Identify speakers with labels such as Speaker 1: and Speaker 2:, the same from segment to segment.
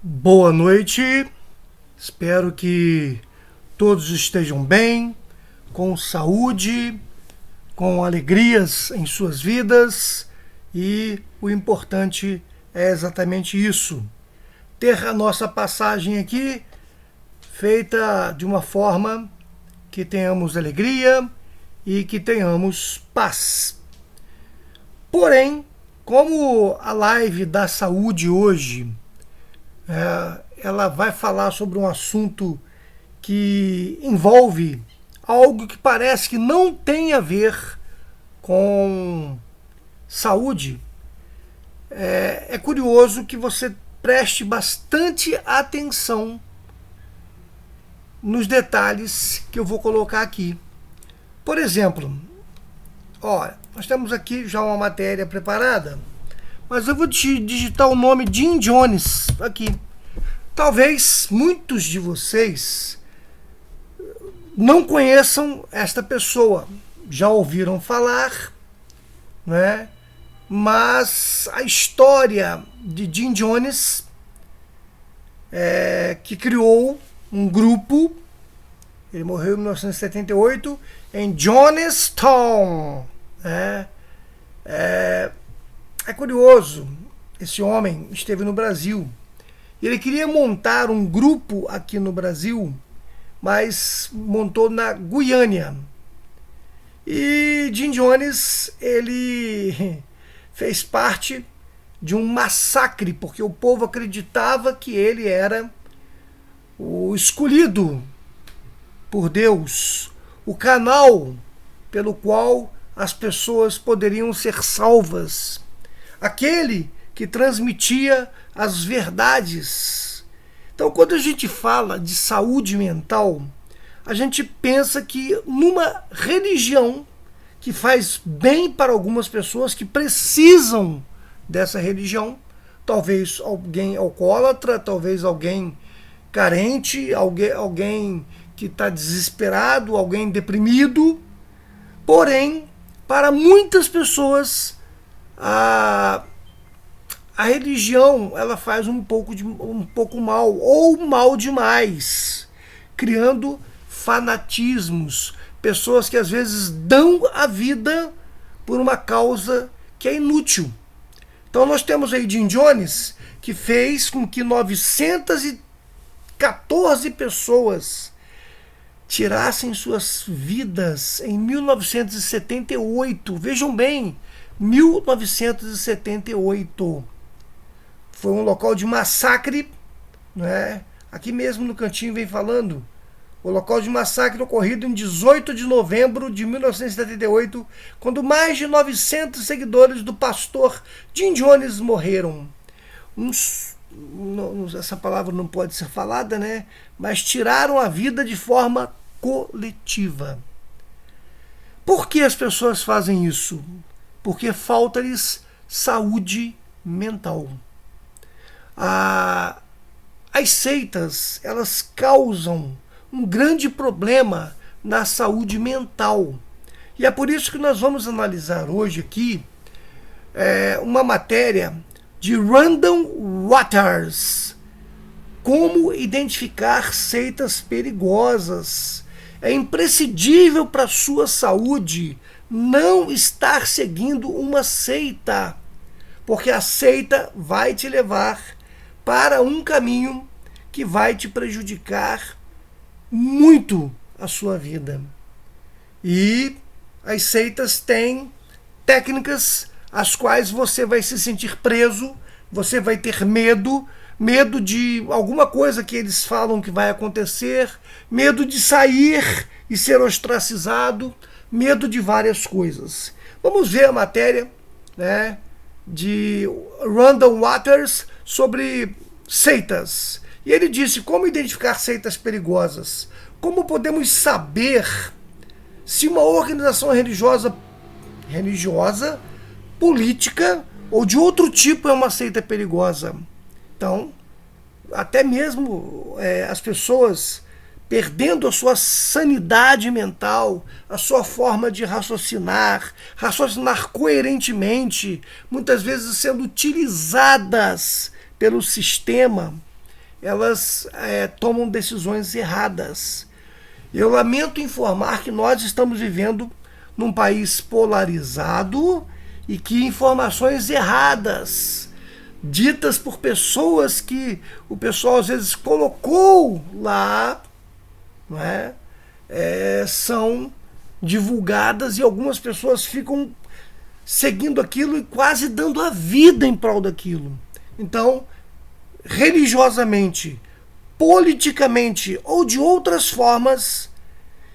Speaker 1: Boa noite, espero que todos estejam bem, com saúde, com alegrias em suas vidas e o importante é exatamente isso, ter a nossa passagem aqui feita de uma forma que tenhamos alegria e que tenhamos paz. Porém, como a live da saúde hoje ela vai falar sobre um assunto que envolve algo que parece que não tem a ver com saúde. É curioso que você preste bastante atenção nos detalhes que eu vou colocar aqui. Por exemplo, nós temos aqui já uma matéria preparada, mas eu vou digitar o nome de Jim Jones aqui. Talvez muitos de vocês não conheçam esta pessoa, já ouviram falar, né? Mas a história de Jim Jones, que criou um grupo, ele morreu em 1978 em Jonestown. É curioso, esse homem esteve no Brasil. Ele queria montar um grupo aqui no Brasil, mas montou na Guiânia. E Jim Jones, ele fez parte de um massacre, porque o povo acreditava que ele era o escolhido por Deus, o canal pelo qual as pessoas poderiam ser salvas, aquele que transmitia as verdades. Então, quando a gente fala de saúde mental, a gente pensa que numa religião que faz bem para algumas pessoas que precisam dessa religião, talvez alguém alcoólatra, talvez alguém carente, alguém que está desesperado, alguém deprimido. Porém, para muitas pessoas, a religião ela faz um pouco mal, ou mal demais, criando fanatismos, pessoas que às vezes dão a vida por uma causa que é inútil. Então nós temos aí Jim Jones, que fez com que 914 pessoas tirassem suas vidas em 1978. Vejam bem, 1978. Foi um local de massacre, né? Aqui mesmo no cantinho vem falando. O local de massacre ocorrido em 18 de novembro de 1978, quando mais de 900 seguidores do pastor Jim Jones morreram. Essa palavra não pode ser falada, né? Mas tiraram a vida de forma coletiva. Por que as pessoas fazem isso? Porque falta-lhes saúde mental. As seitas, elas causam um grande problema na saúde mental. E é por isso que nós vamos analisar hoje aqui uma matéria de Randall Waters. Como identificar seitas perigosas. É imprescindível para a sua saúde não estar seguindo uma seita, porque a seita vai te levar para um caminho que vai te prejudicar muito a sua vida. E as seitas têm técnicas às quais você vai se sentir preso, você vai ter medo de alguma coisa que eles falam que vai acontecer, medo de sair e ser ostracizado, medo de várias coisas. Vamos ver a matéria, né, de Randall Waters sobre seitas. E ele disse como identificar seitas perigosas. Como podemos saber se uma organização religiosa, política ou de outro tipo é uma seita perigosa? Então, até mesmo as pessoas perdendo a sua sanidade mental, a sua forma de raciocinar coerentemente, muitas vezes sendo utilizadas pelo sistema. elas tomam decisões erradas. Eu lamento informar que nós estamos vivendo num país polarizado e que informações erradas, ditas por pessoas que o pessoal às vezes colocou lá, não é? São divulgadas e algumas pessoas ficam seguindo aquilo e quase dando a vida em prol daquilo. Então, religiosamente, politicamente ou de outras formas,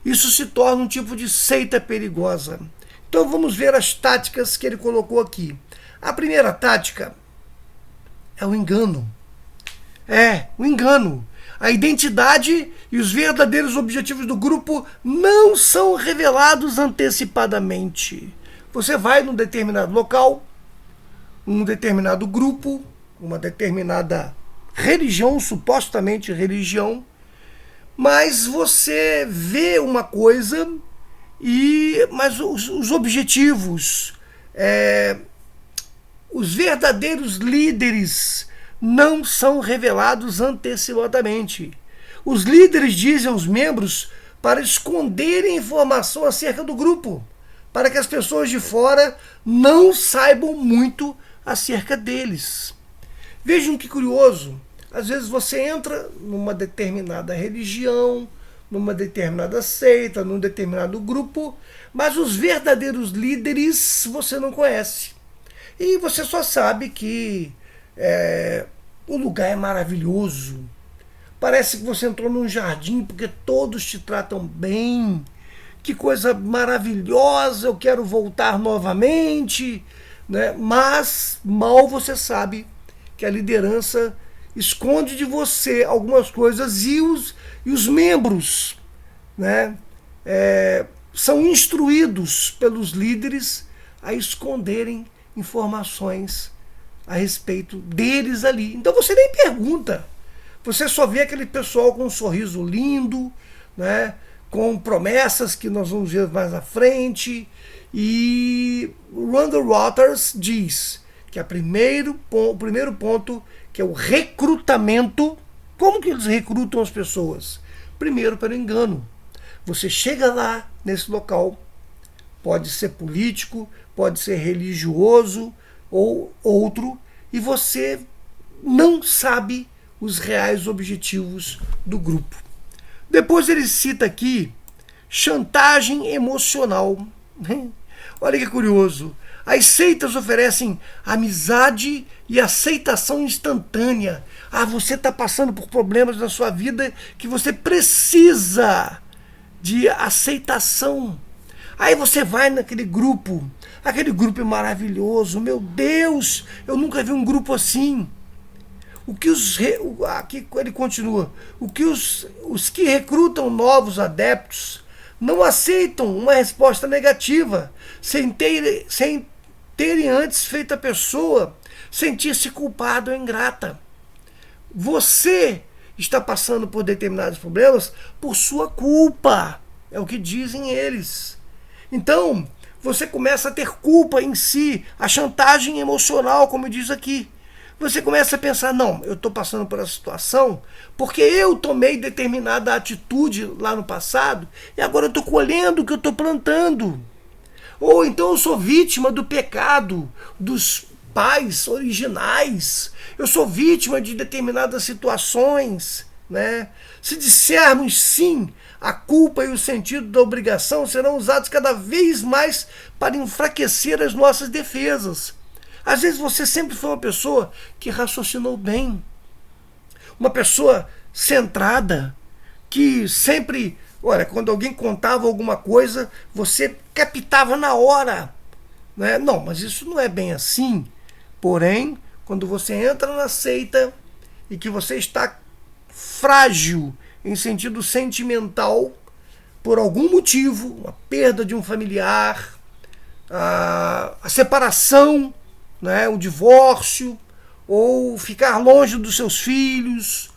Speaker 1: isso se torna um tipo de seita perigosa. Então vamos ver as táticas que ele colocou aqui. A primeira tática é o engano. O engano. A identidade e os verdadeiros objetivos do grupo não são revelados antecipadamente. Você vai num determinado local, um determinado grupo, uma determinada religião, supostamente religião, mas você vê uma coisa, mas os objetivos, os verdadeiros líderes não são revelados antecipadamente. Os líderes dizem aos membros para esconderem informação acerca do grupo, para que as pessoas de fora não saibam muito acerca deles. Vejam que curioso. Às vezes você entra numa determinada religião, numa determinada seita, num determinado grupo, mas os verdadeiros líderes você não conhece. E você só sabe que o lugar é maravilhoso. Parece que você entrou num jardim porque todos te tratam bem. Que coisa maravilhosa, eu quero voltar novamente. Né? Mas mal você sabe que a liderança esconde de você algumas coisas e os membros, né, são instruídos pelos líderes a esconderem informações a respeito deles ali. Então você nem pergunta. Você só vê aquele pessoal com um sorriso lindo, né, com promessas que nós vamos ver mais à frente. E Randall Waters diz que o primeiro ponto, que é o recrutamento. Como que eles recrutam as pessoas? Primeiro, pelo engano. Você chega lá, nesse local, pode ser político, pode ser religioso ou outro, e você não sabe os reais objetivos do grupo. Depois ele cita aqui chantagem emocional. Olha que curioso. As seitas oferecem amizade e aceitação instantânea. Você está passando por problemas na sua vida que você precisa de aceitação. Aí você vai naquele grupo. Aquele grupo é maravilhoso. Meu Deus, eu nunca vi um grupo assim. Aqui ele continua. Os que recrutam novos adeptos não aceitam uma resposta negativa, sem terem antes feito a pessoa sentir-se culpada ou ingrata. Você está passando por determinados problemas por sua culpa, é o que dizem eles. Então, você começa a ter culpa em si, a chantagem emocional, como diz aqui. Você começa a pensar, não, eu estou passando por essa situação porque eu tomei determinada atitude lá no passado e agora eu estou colhendo o que eu estou plantando. Ou então eu sou vítima do pecado dos pais originais. Eu sou vítima de determinadas situações. Né? Se dissermos sim, a culpa e o sentido da obrigação serão usados cada vez mais para enfraquecer as nossas defesas. Às vezes você sempre foi uma pessoa que raciocinou bem, uma pessoa centrada, que sempre, olha, quando alguém contava alguma coisa, você captava na hora. Né? Não, mas isso não é bem assim. Porém, quando você entra na seita e que você está frágil em sentido sentimental, por algum motivo, uma perda de um familiar, a separação, né, o divórcio, ou ficar longe dos seus filhos,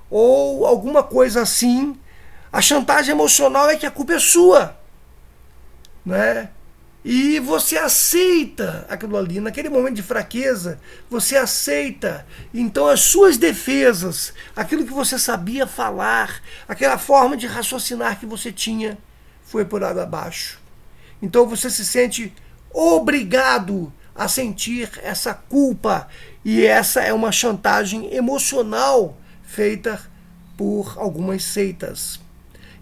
Speaker 1: ou alguma coisa assim, a chantagem emocional é que a culpa é sua. Né? E você aceita aquilo ali, naquele momento de fraqueza, você aceita. Então as suas defesas, aquilo que você sabia falar, aquela forma de raciocinar que você tinha, foi por água abaixo. Então você se sente obrigado a sentir essa culpa. E essa é uma chantagem emocional feita por algumas seitas.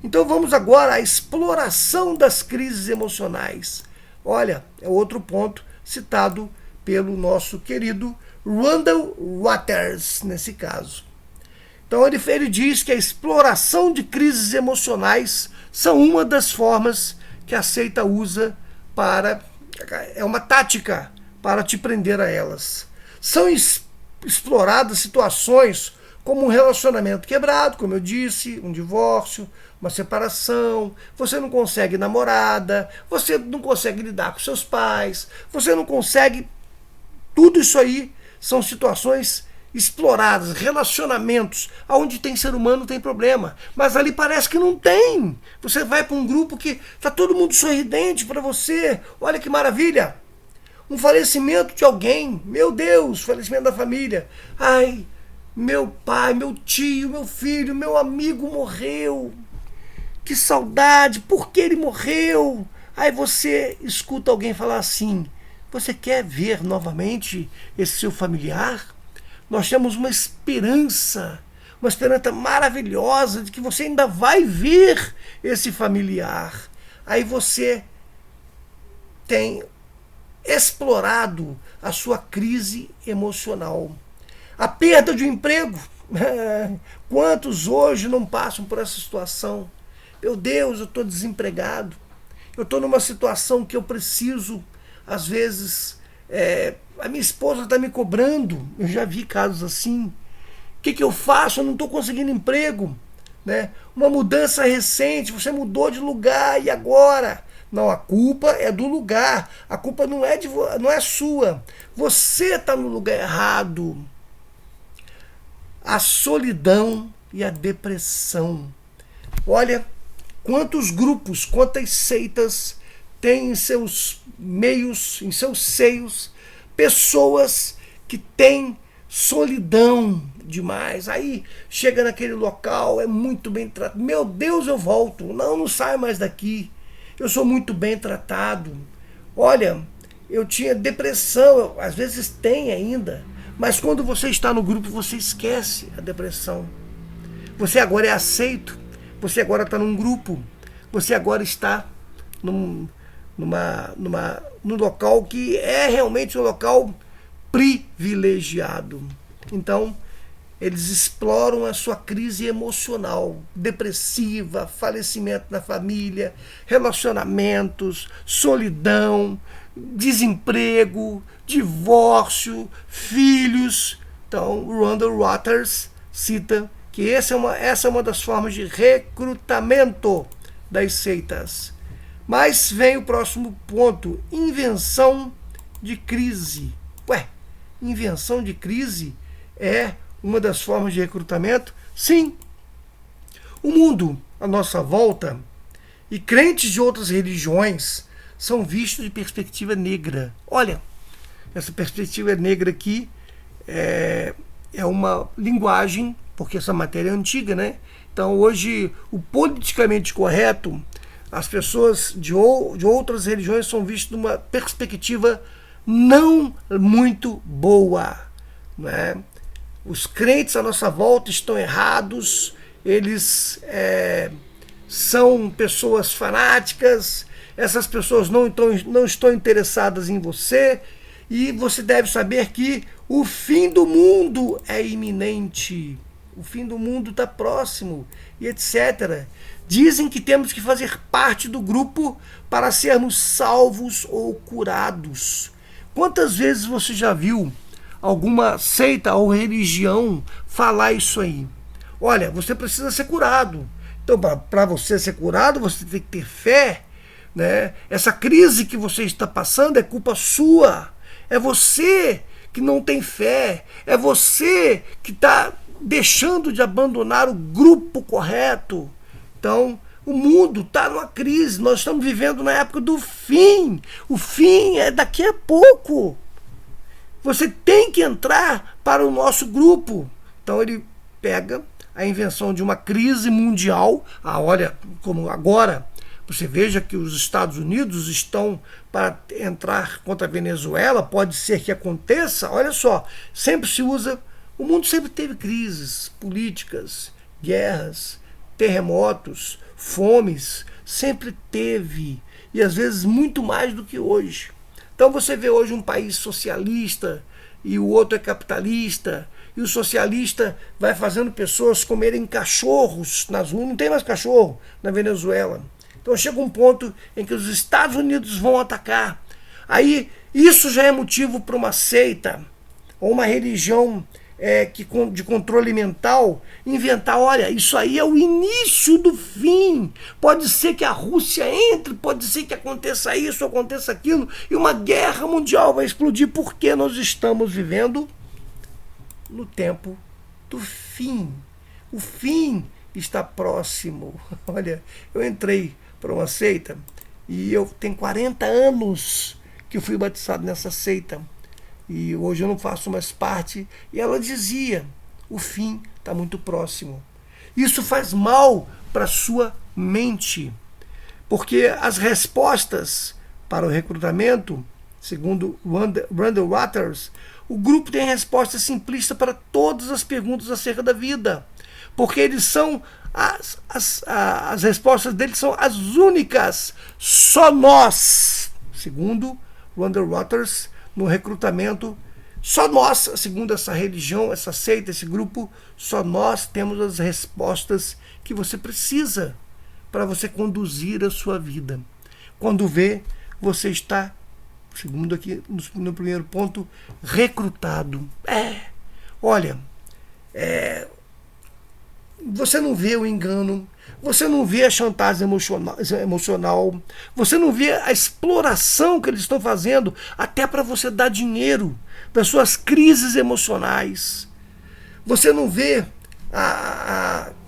Speaker 1: Então vamos agora à exploração das crises emocionais. Olha, é outro ponto citado pelo nosso querido Randall Waters nesse caso. Então ele diz que a exploração de crises emocionais são uma das formas que a seita usa para... é uma tática para te prender a elas. São exploradas situações como um relacionamento quebrado, como eu disse, um divórcio, uma separação, você não consegue namorada, você não consegue lidar com seus pais, você não consegue... Tudo isso aí são situações exploradas, relacionamentos, onde tem ser humano tem problema, mas ali parece que não tem. Você vai para um grupo que está todo mundo sorridente para você, olha que maravilha, um falecimento de alguém, meu Deus, falecimento da família, ai, meu pai, meu tio, meu filho, meu amigo morreu, que saudade, por que ele morreu? Aí você escuta alguém falar assim, você quer ver novamente esse seu familiar? Nós temos uma esperança maravilhosa de que você ainda vai ver esse familiar. Aí você tem explorado a sua crise emocional. A perda de um emprego. Quantos hoje não passam por essa situação? Meu Deus, eu estou desempregado. Eu estou numa situação que eu preciso, às vezes... a minha esposa está me cobrando, eu já vi casos assim. O que eu faço? Eu não estou conseguindo emprego. Né? Uma mudança recente, você mudou de lugar e agora? Não, a culpa é do lugar. A culpa não é sua. Você está no lugar errado. A solidão e a depressão. Olha, quantos grupos, quantas seitas têm em seus meios, em seus seios, pessoas que têm solidão demais. Aí chega naquele local, é muito bem tratado. Meu Deus, eu volto. Não saio mais daqui. Eu sou muito bem tratado. Olha, eu tinha depressão, às vezes tem ainda, mas quando você está no grupo, você esquece a depressão. Você agora é aceito, você agora está num grupo, você agora está num local que é realmente um local privilegiado. Então, eles exploram a sua crise emocional, depressiva, falecimento da família, relacionamentos, solidão, desemprego, divórcio, filhos. Então, Randall Waters cita que essa é uma das formas de recrutamento das seitas. Mas vem o próximo ponto, invenção de crise. Invenção de crise é uma das formas de recrutamento? Sim. O mundo à nossa volta e crentes de outras religiões são vistos de perspectiva negra. Olha, essa perspectiva negra aqui é uma linguagem, porque essa matéria é antiga, né? Então hoje o politicamente correto, as pessoas de outras religiões são vistas de uma perspectiva não muito boa, né? Os crentes à nossa volta estão errados, eles são pessoas fanáticas, essas pessoas não estão interessadas em você, e você deve saber que o fim do mundo é iminente, o fim do mundo está próximo, e etc. Dizem que temos que fazer parte do grupo para sermos salvos ou curados. Quantas vezes você já viu alguma seita ou religião falar isso aí? Olha, você precisa ser curado. Então, para você ser curado, você tem que ter fé, né? Essa crise que você está passando é culpa sua. É você que não tem fé. É você que está deixando de abandonar o grupo correto. Então, O mundo está numa crise, nós estamos vivendo na época do fim. O fim é daqui a pouco. Você tem que entrar para o nosso grupo. Então ele pega a invenção de uma crise mundial. Olha, como agora, você veja que os Estados Unidos estão para entrar contra a Venezuela, pode ser que aconteça. Olha só, sempre se usa, o mundo sempre teve crises políticas, guerras, terremotos, fomes, sempre teve, e às vezes muito mais do que hoje. Então você vê hoje um país socialista e o outro é capitalista, e o socialista vai fazendo pessoas comerem cachorros nas ruas, não tem mais cachorro na Venezuela. Então chega um ponto em que os Estados Unidos vão atacar. Aí isso já é motivo para uma seita ou uma religião de controle mental inventar, olha, isso aí é o início do fim. Pode ser que a Rússia entre, pode ser que aconteça isso, aconteça aquilo, e uma guerra mundial vai explodir, porque nós estamos vivendo no tempo do fim. O fim está próximo. Olha, eu entrei para uma seita e eu tenho 40 anos que eu fui batizado nessa seita. E hoje eu não faço mais parte. E ela dizia, o fim está muito próximo. Isso faz mal para a sua mente. Porque as respostas para o recrutamento, segundo Randall Waters, o grupo tem resposta simplista para todas as perguntas acerca da vida. Porque eles são, as respostas deles são as únicas. Só nós, segundo Randall Waters, no recrutamento, só nós, segundo essa religião, essa seita, esse grupo, só nós temos as respostas que você precisa para você conduzir a sua vida. Quando vê, você está, segundo aqui no primeiro ponto, recrutado. Olha, você não vê o engano, você não vê a chantagem emocional, você não vê a exploração que eles estão fazendo até para você dar dinheiro para suas crises emocionais. Você não vê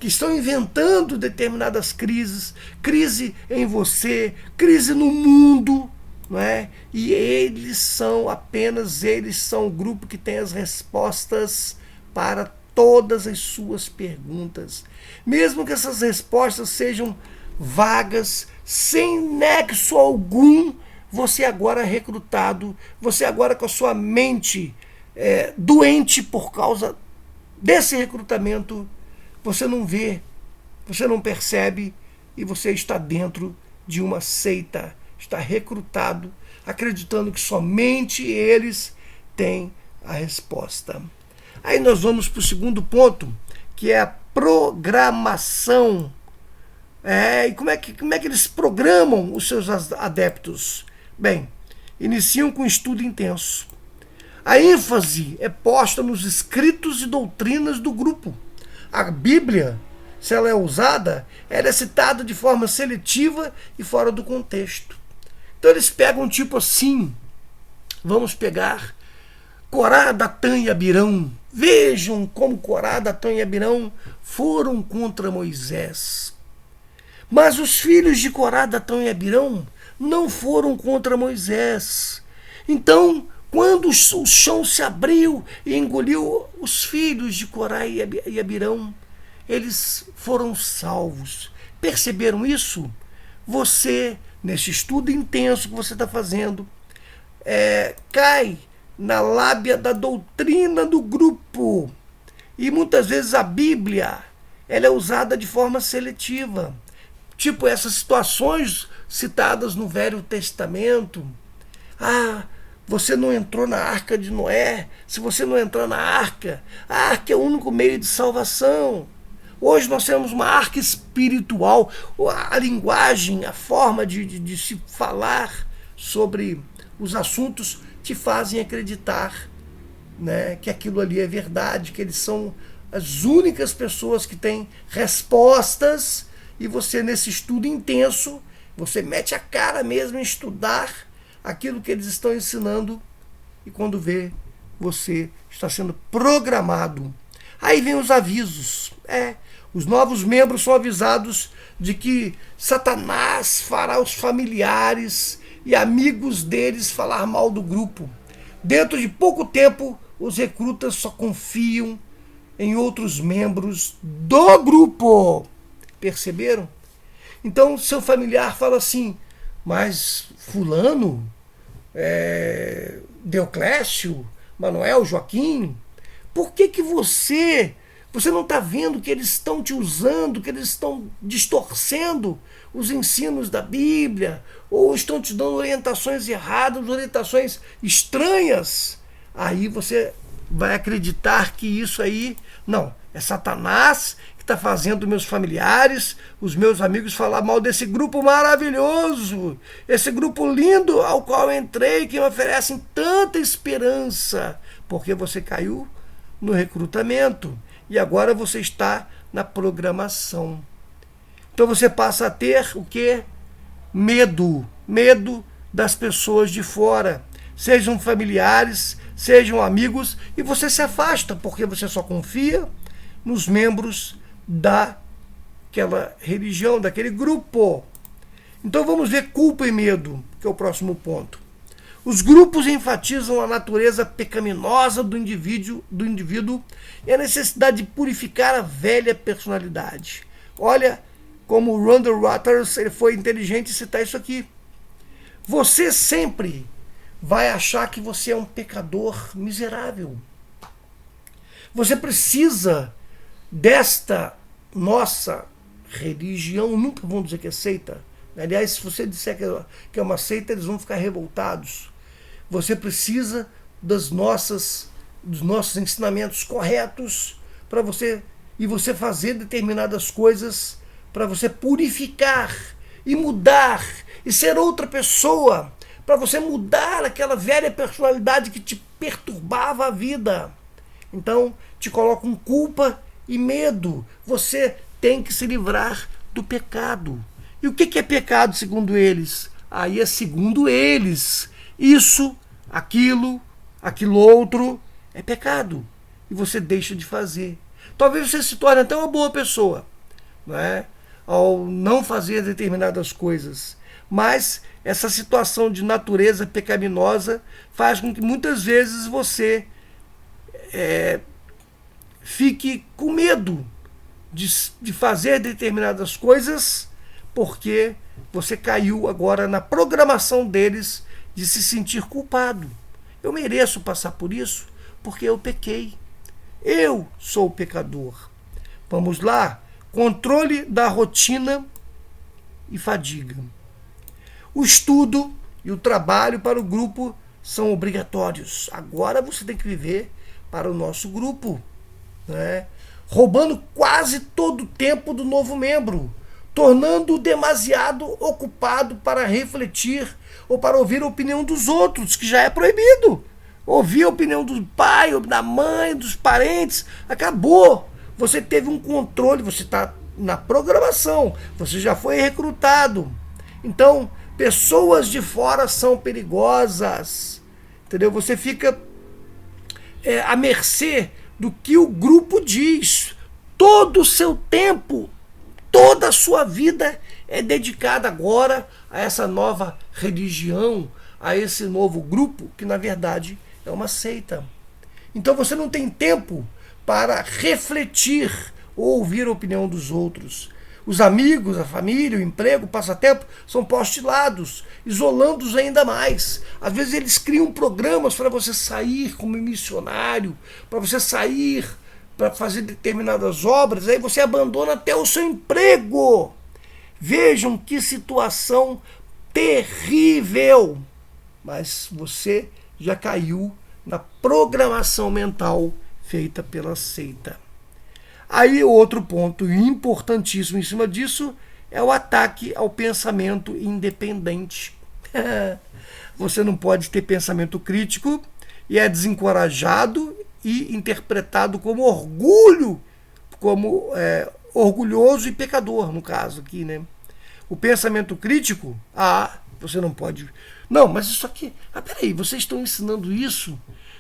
Speaker 1: que estão inventando determinadas crises, crise em você, crise no mundo, não é? E eles são o grupo que tem as respostas para todas as suas perguntas. Mesmo que essas respostas sejam vagas, sem nexo algum, você agora é recrutado, você agora com a sua mente doente por causa desse recrutamento, você não vê, você não percebe e você está dentro de uma seita, está recrutado, acreditando que somente eles têm a resposta. Aí nós vamos para o segundo ponto, que é a programação. E como é que eles programam os seus adeptos? Bem, iniciam com estudo intenso. A ênfase é posta nos escritos e doutrinas do grupo. A Bíblia, se ela é usada, ela é citada de forma seletiva e fora do contexto. Então eles pegam tipo assim, vamos pegar Corá, Datã e Abirão. Vejam como Corá, Datã e Abirão foram contra Moisés. Mas os filhos de Corá, Datã e Abirão não foram contra Moisés. Então, quando o chão se abriu e engoliu os filhos de Corá e Abirão, eles foram salvos. Perceberam isso? Você, nesse estudo intenso que você está fazendo, cai na lábia da doutrina do grupo. E muitas vezes a Bíblia ela é usada de forma seletiva. Tipo essas situações citadas no Velho Testamento. Você não entrou na arca de Noé. Se você não entrar na arca, a arca é o único meio de salvação. Hoje nós temos uma arca espiritual. A linguagem, a forma de se falar sobre os assuntos te fazem acreditar, né, que aquilo ali é verdade, que eles são as únicas pessoas que têm respostas, e você, nesse estudo intenso, você mete a cara mesmo em estudar aquilo que eles estão ensinando, e quando vê, você está sendo programado. Aí vem os avisos. Os novos membros são avisados de que Satanás fará os familiares e amigos deles falar mal do grupo. Dentro de pouco tempo, os recrutas só confiam em outros membros do grupo. Perceberam? Então, seu familiar fala assim, mas fulano, Deoclésio, Manuel, Joaquim, por que você não está vendo que eles estão te usando, que eles estão distorcendo os ensinos da Bíblia, ou estão te dando orientações erradas, orientações estranhas? Aí você vai acreditar que isso aí, não, é Satanás que está fazendo meus familiares, os meus amigos falar mal desse grupo maravilhoso, esse grupo lindo ao qual eu entrei, que me oferecem tanta esperança, porque você caiu no recrutamento e agora você está na programação. Então você passa a ter o quê? Medo das pessoas de fora, sejam familiares, sejam amigos, e você se afasta, porque você só confia nos membros daquela religião, daquele grupo. Então vamos ver culpa e medo, que é o próximo ponto. Os grupos enfatizam a natureza pecaminosa do indivíduo e a necessidade de purificar a velha personalidade. Olha como o Randall Waters ele foi inteligente em citar isso aqui. Você sempre vai achar que você é um pecador miserável. Você precisa desta nossa religião, nunca vão dizer que é seita. Aliás, se você disser que é uma seita, eles vão ficar revoltados. Você precisa dos nossos ensinamentos corretos para você fazer determinadas coisas para você purificar e mudar e ser outra pessoa, para você mudar aquela velha personalidade que te perturbava a vida. Então, te colocam culpa e medo. Você tem que se livrar do pecado. E o que é pecado segundo eles? Aí é segundo eles. Isso, aquilo outro é pecado. E você deixa de fazer. Talvez você se torne até uma boa pessoa, não é? Ao não fazer determinadas coisas. Mas essa situação de natureza pecaminosa faz com que muitas vezes você fique com medo de fazer determinadas coisas, porque você caiu agora na programação deles de se sentir culpado. Eu mereço passar por isso porque eu pequei. Eu sou o pecador. Vamos lá. Controle da rotina e fadiga. O estudo e o trabalho para o grupo são obrigatórios. Agora você tem que viver para o nosso grupo, né? Roubando quase todo o tempo do novo membro, tornando-o demasiado ocupado para refletir ou para ouvir a opinião dos outros, que já é proibido. Ouvir a opinião do pai, da mãe, dos parentes, acabou. Você teve um controle, você está na programação, você já foi recrutado. Então, pessoas de fora são perigosas, entendeu? Você fica à mercê do que o grupo diz. Todo o seu tempo, toda a sua vida é dedicada agora a essa nova religião, a esse novo grupo, que na verdade é uma seita. Então você não tem tempo para refletir ou ouvir a opinião dos outros. Os amigos, a família, o emprego, o passatempo são postilados, isolando-os ainda mais. Às vezes eles criam programas para você sair como missionário, para você sair para fazer determinadas obras, aí você abandona até o seu emprego. Vejam que situação terrível. Mas você já caiu na programação mental feita pela seita. Aí outro ponto importantíssimo em cima disso é o ataque ao pensamento independente. Você não pode ter pensamento crítico e é desencorajado e interpretado como orgulho, como orgulhoso e pecador, no caso aqui, né? O pensamento crítico, você não pode... Não, mas isso aqui... peraí, vocês estão ensinando isso?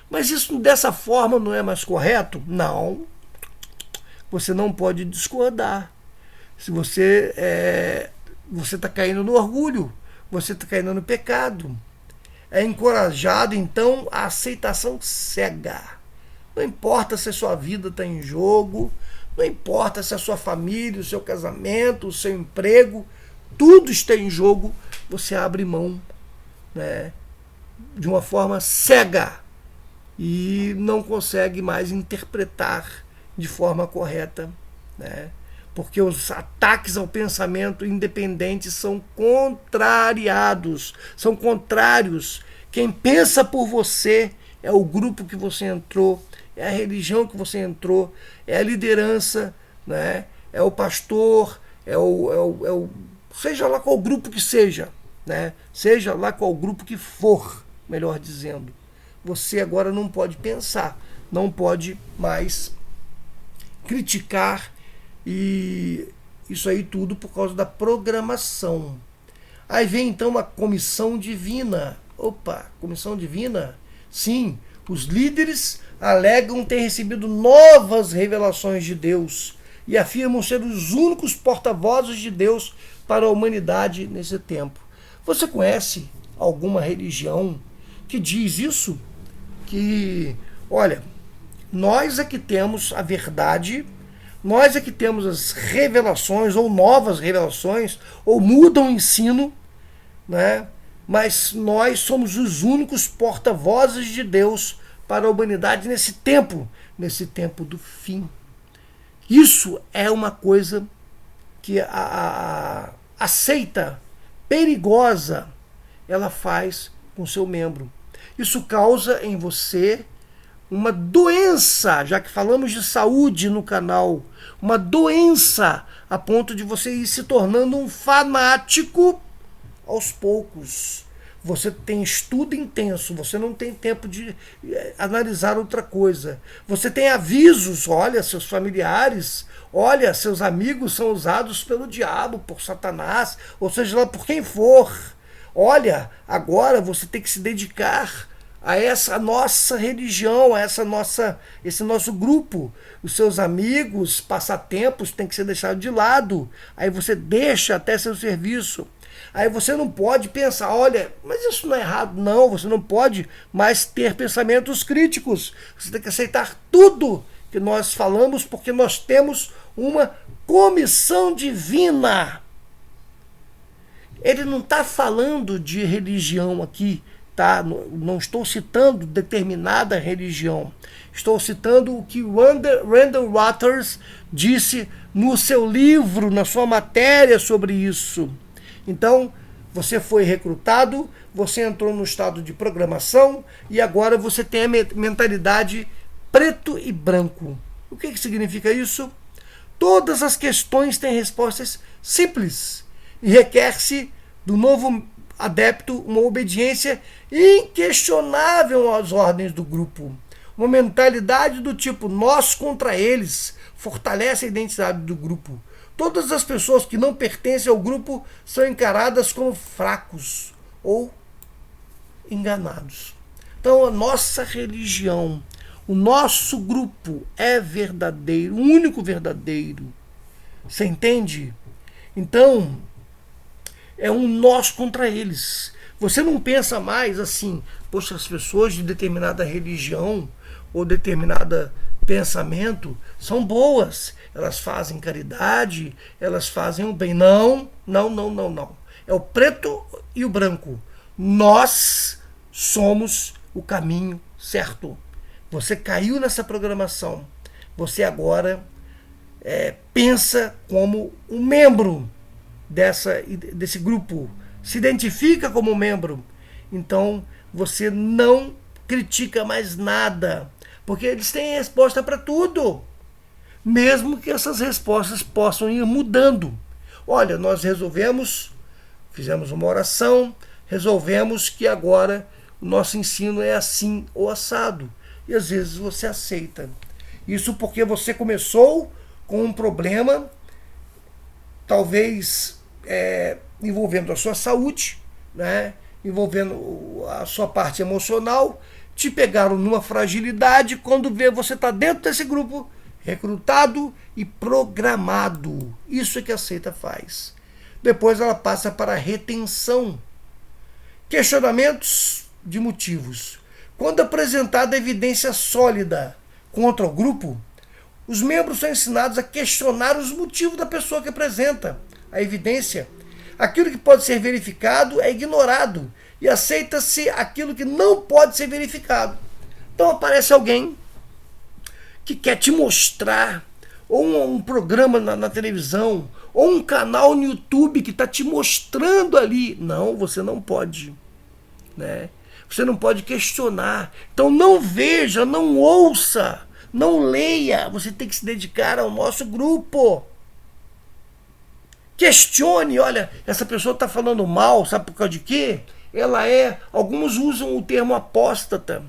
Speaker 1: Mas isso dessa forma não é mais correto? Não. você não pode discordar. Se você está caindo no orgulho, você está caindo no pecado. É encorajado, então, a aceitação cega. Não importa se a sua vida está em jogo, não importa se a sua família, o seu casamento, o seu emprego, tudo está em jogo, você abre mão, né, de uma forma cega e não consegue mais interpretar de forma correta, né? Porque os ataques ao pensamento independente são contrariados, são contrários. Quem pensa por você é o grupo que você entrou, é a religião que você entrou, é a liderança, né? É o pastor, seja lá qual grupo que seja, né? Seja lá qual grupo que for, melhor dizendo. Você agora não pode pensar, não pode mais criticar, e isso aí tudo por causa da programação. Aí vem então a comissão divina. Opa, comissão divina? Sim, os líderes alegam ter recebido novas revelações de Deus e afirmam ser os únicos porta-vozes de Deus para a humanidade nesse tempo. Você conhece alguma religião que diz isso? Que, olha, nós é que temos a verdade, nós é que temos as revelações, ou novas revelações, ou mudam o ensino, né? Mas nós somos os únicos porta-vozes de Deus para a humanidade nesse tempo do fim. Isso é uma coisa que a seita perigosa ela faz com seu membro. Isso causa em você uma doença, já que falamos de saúde no canal, uma doença a ponto de você ir se tornando um fanático aos poucos. Você tem estudo intenso, você não tem tempo de analisar outra coisa. Você tem avisos, olha, seus familiares, olha, seus amigos são usados pelo diabo, por Satanás, ou seja lá por quem for. Olha, agora você tem que se dedicar a essa nossa religião, a esse nosso grupo. Os seus amigos, passatempos têm que ser deixados de lado. Aí você deixa até seu serviço. Aí você não pode pensar, olha, mas isso não é errado. Não, você não pode mais ter pensamentos críticos. Você tem que aceitar tudo que nós falamos, porque nós temos uma comissão divina. Ele não está falando de religião aqui, tá? Não estou citando determinada religião. Estou citando o que Randall Waters disse no seu livro, na sua matéria sobre isso. Então, você foi recrutado, você entrou no estado de programação e agora você tem a mentalidade preto e branco. O que significa isso? Todas as questões têm respostas simples e requer-se do novo adepto uma obediência inquestionável às ordens do grupo. Uma mentalidade do tipo nós contra eles fortalece a identidade do grupo. Todas as pessoas que não pertencem ao grupo são encaradas como fracos ou enganados. Então a nossa religião, o nosso grupo é verdadeiro, o único verdadeiro. Você entende? Então é um nós contra eles. Você não pensa mais assim, poxa, as pessoas de determinada religião ou determinado pensamento são boas, elas fazem caridade, elas fazem o bem. Não. É o preto e o branco. Nós somos o caminho certo. Você caiu nessa programação. Você agora pensa como um membro desse grupo, se identifica como membro. Então você não critica mais nada, porque eles têm resposta para tudo, mesmo que essas respostas possam ir mudando. Olha, nós fizemos uma oração, resolvemos que agora o nosso ensino é assim ou assado, e às vezes você aceita isso porque você começou com um problema, talvez envolvendo a sua saúde, né? Envolvendo a sua parte emocional, te pegaram numa fragilidade, quando vê você está dentro desse grupo, recrutado e programado. Isso é que a seita faz. Depois ela passa para a retenção. Questionamentos de motivos. Quando apresentada evidência sólida contra o grupo, os membros são ensinados a questionar os motivos da pessoa que apresenta a evidência. Aquilo que pode ser verificado é ignorado e aceita-se aquilo que não pode ser verificado. Então aparece alguém que quer te mostrar, ou um programa na televisão, ou um canal no YouTube que está te mostrando ali. Não, você não pode, né? Você não pode questionar. Então não veja, não ouça, não leia. Você tem que se dedicar ao nosso grupo. Questione, olha, essa pessoa está falando mal, sabe por causa de quê? Alguns usam o termo apóstata.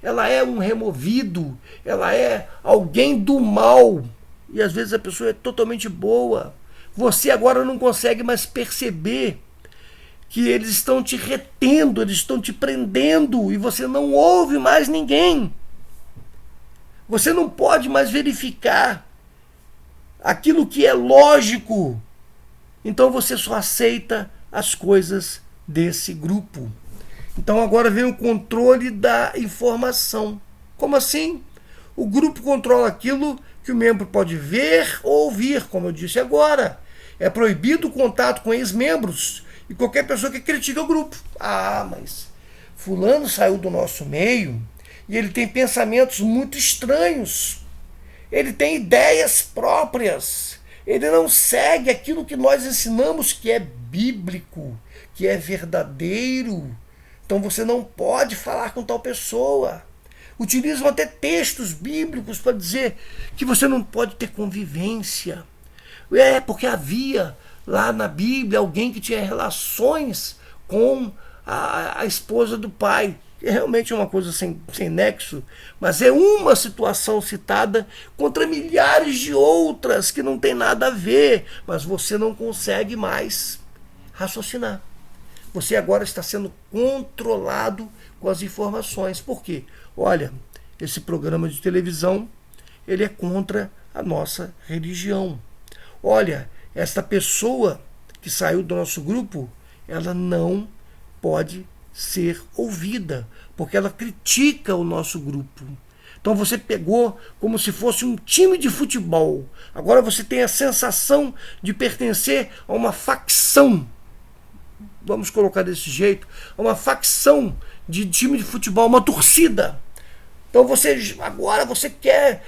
Speaker 1: Ela é um removido, ela é alguém do mal. E às vezes a pessoa é totalmente boa. Você agora não consegue mais perceber que eles estão te retendo, eles estão te prendendo e você não ouve mais ninguém. Você não pode mais verificar aquilo que é lógico. Então você só aceita as coisas desse grupo. Então agora vem o controle da informação. Como assim? O grupo controla aquilo que o membro pode ver ou ouvir, como eu disse agora. É proibido o contato com ex-membros e qualquer pessoa que critica o grupo. Ah, mas fulano saiu do nosso meio e ele tem pensamentos muito estranhos. Ele tem ideias próprias. Ele não segue aquilo que nós ensinamos que é bíblico, que é verdadeiro. Então você não pode falar com tal pessoa. Utilizam até textos bíblicos para dizer que você não pode ter convivência. Porque havia lá na Bíblia alguém que tinha relações com a esposa do pai. É realmente uma coisa sem nexo, mas é uma situação citada contra milhares de outras que não tem nada a ver, mas você não consegue mais raciocinar. Você agora está sendo controlado com as informações. Por quê? Olha, esse programa de televisão, ele é contra a nossa religião. Olha, esta pessoa que saiu do nosso grupo, ela não pode ser ouvida, porque ela critica o nosso grupo. Então você pegou como se fosse um time de futebol. Agora você tem a sensação de pertencer a uma facção. Vamos colocar desse jeito, uma facção de time de futebol, uma torcida. Então agora você quer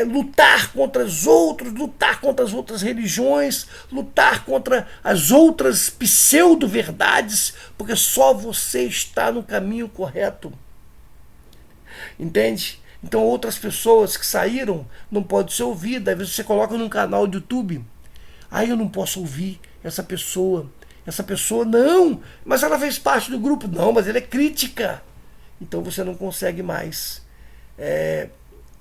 Speaker 1: lutar contra os outros, lutar contra as outras religiões, lutar contra as outras pseudo-verdades, porque só você está no caminho correto. Entende? Então outras pessoas que saíram não podem ser ouvidas. Às vezes você coloca num canal do YouTube, aí eu não posso ouvir essa pessoa. Essa pessoa não, mas ela fez parte do grupo. Não, mas ela é crítica. Então você não consegue mais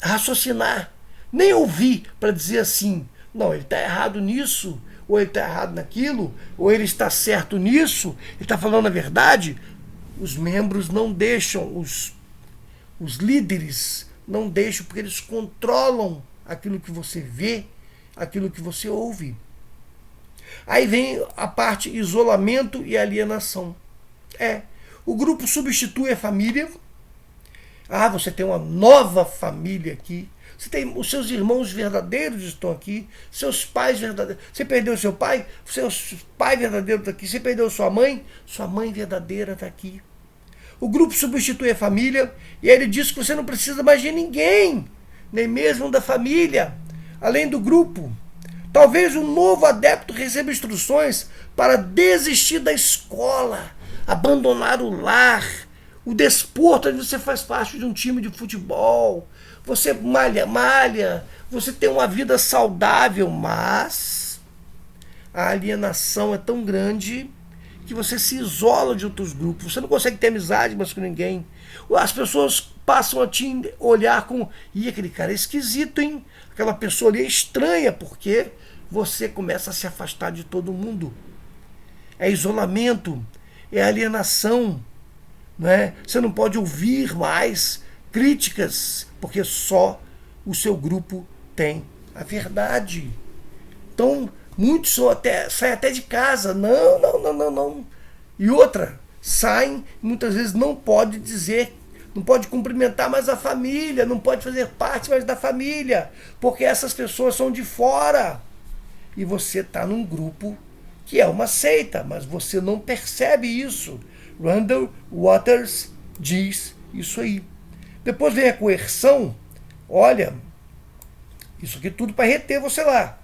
Speaker 1: raciocinar, nem ouvir para dizer assim, não, ele está errado nisso, ou ele está errado naquilo, ou ele está certo nisso, ele está falando a verdade. Os membros não deixam, os líderes não deixam, porque eles controlam aquilo que você vê, aquilo que você ouve. Aí vem a parte isolamento e alienação. O grupo substitui a família. Você tem uma nova família aqui. Você tem os seus irmãos verdadeiros estão aqui, seus pais verdadeiros. Você perdeu seu pai? Seu pai verdadeiro está aqui. Você perdeu sua mãe verdadeira está aqui. O grupo substitui a família e aí ele diz que você não precisa mais de ninguém, nem mesmo da família, além do grupo. Talvez um novo adepto receba instruções para desistir da escola, abandonar o lar, o desporto, onde você faz parte de um time de futebol, você malha, você tem uma vida saudável, mas a alienação é tão grande que você se isola de outros grupos, você não consegue ter amizade mais com ninguém. As pessoas passam a te olhar como, aquele cara é esquisito, hein? Aquela pessoa ali é estranha, porque você começa a se afastar de todo mundo. É isolamento, é alienação, né? Você não pode ouvir mais críticas, porque só o seu grupo tem a verdade. Então, muitos saem até de casa. Não, não, não, não, não. E outra, saem, muitas vezes não pode dizer, não pode cumprimentar mais a família, não pode fazer parte mais da família, porque essas pessoas são de fora. E você está num grupo que é uma seita, mas você não percebe isso. Randall Waters diz isso aí. Depois vem a coerção. Olha, isso aqui tudo para reter você lá.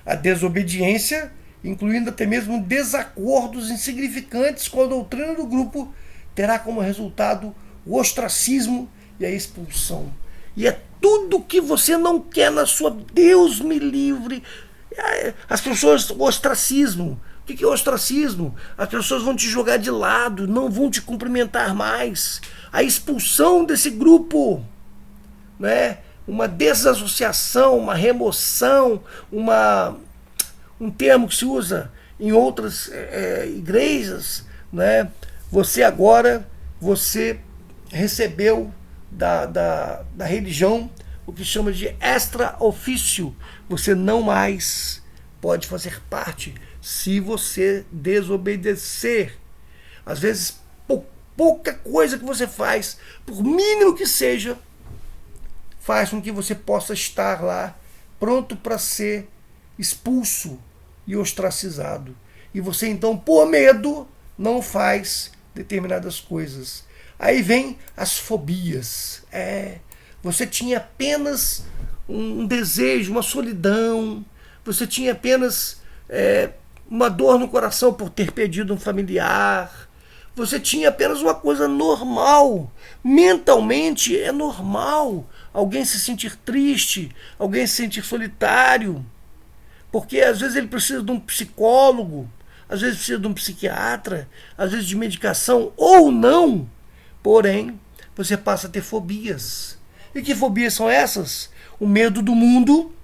Speaker 1: A desobediência, incluindo até mesmo desacordos insignificantes com a doutrina do grupo, terá como resultado o ostracismo e a expulsão. E é tudo que você não quer na sua... Deus me livre. As pessoas... O ostracismo. O que é ostracismo? As pessoas vão te jogar de lado, não vão te cumprimentar mais. A expulsão desse grupo, né? Uma desassociação, uma remoção, um termo que se usa em outras igrejas, né? Você recebeu da religião o que chama de extra ofício. Você não mais pode fazer parte se você desobedecer. Às vezes, pouca coisa que você faz, por mínimo que seja, faz com que você possa estar lá pronto para ser expulso e ostracizado. E você então, por medo, não faz determinadas coisas. Aí vem as fobias. Você tinha apenas um desejo, uma solidão. Você tinha apenas uma dor no coração por ter perdido um familiar. Você tinha apenas uma coisa normal. Mentalmente é normal alguém se sentir triste, alguém se sentir solitário. Porque às vezes ele precisa de um psicólogo, às vezes precisa de um psiquiatra, às vezes de medicação ou não. Porém, você passa a ter fobias. E que fobias são essas? O medo do mundo,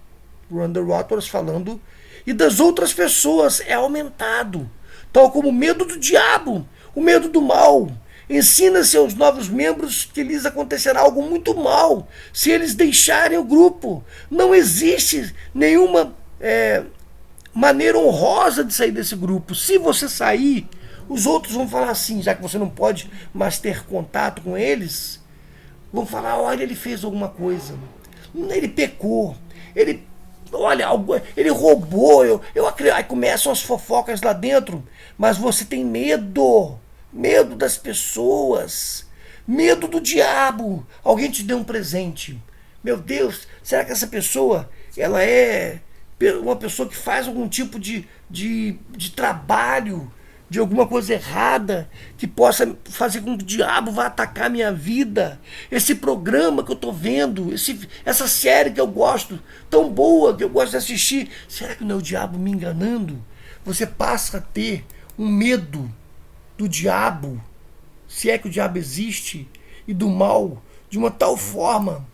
Speaker 1: Randall Waters falando, e das outras pessoas é aumentado. Tal como o medo do diabo, o medo do mal. Ensina-se aos novos membros que lhes acontecerá algo muito mal se eles deixarem o grupo. Não existe nenhuma maneira honrosa de sair desse grupo. Se você sair, os outros vão falar assim, já que você não pode mais ter contato com eles, vão falar, olha, ele fez alguma coisa, ele pecou, ele roubou, aí começam as fofocas lá dentro, mas você tem medo das pessoas, medo do diabo. Alguém te deu um presente, meu Deus, será que essa pessoa, ela é uma pessoa que faz algum tipo de trabalho, de alguma coisa errada, que possa fazer com que o diabo vá atacar a minha vida? Esse programa que eu estou vendo, essa série que eu gosto, tão boa, que eu gosto de assistir, será que não é o diabo me enganando? Você passa a ter um medo do diabo, se é que o diabo existe, e do mal, de uma tal forma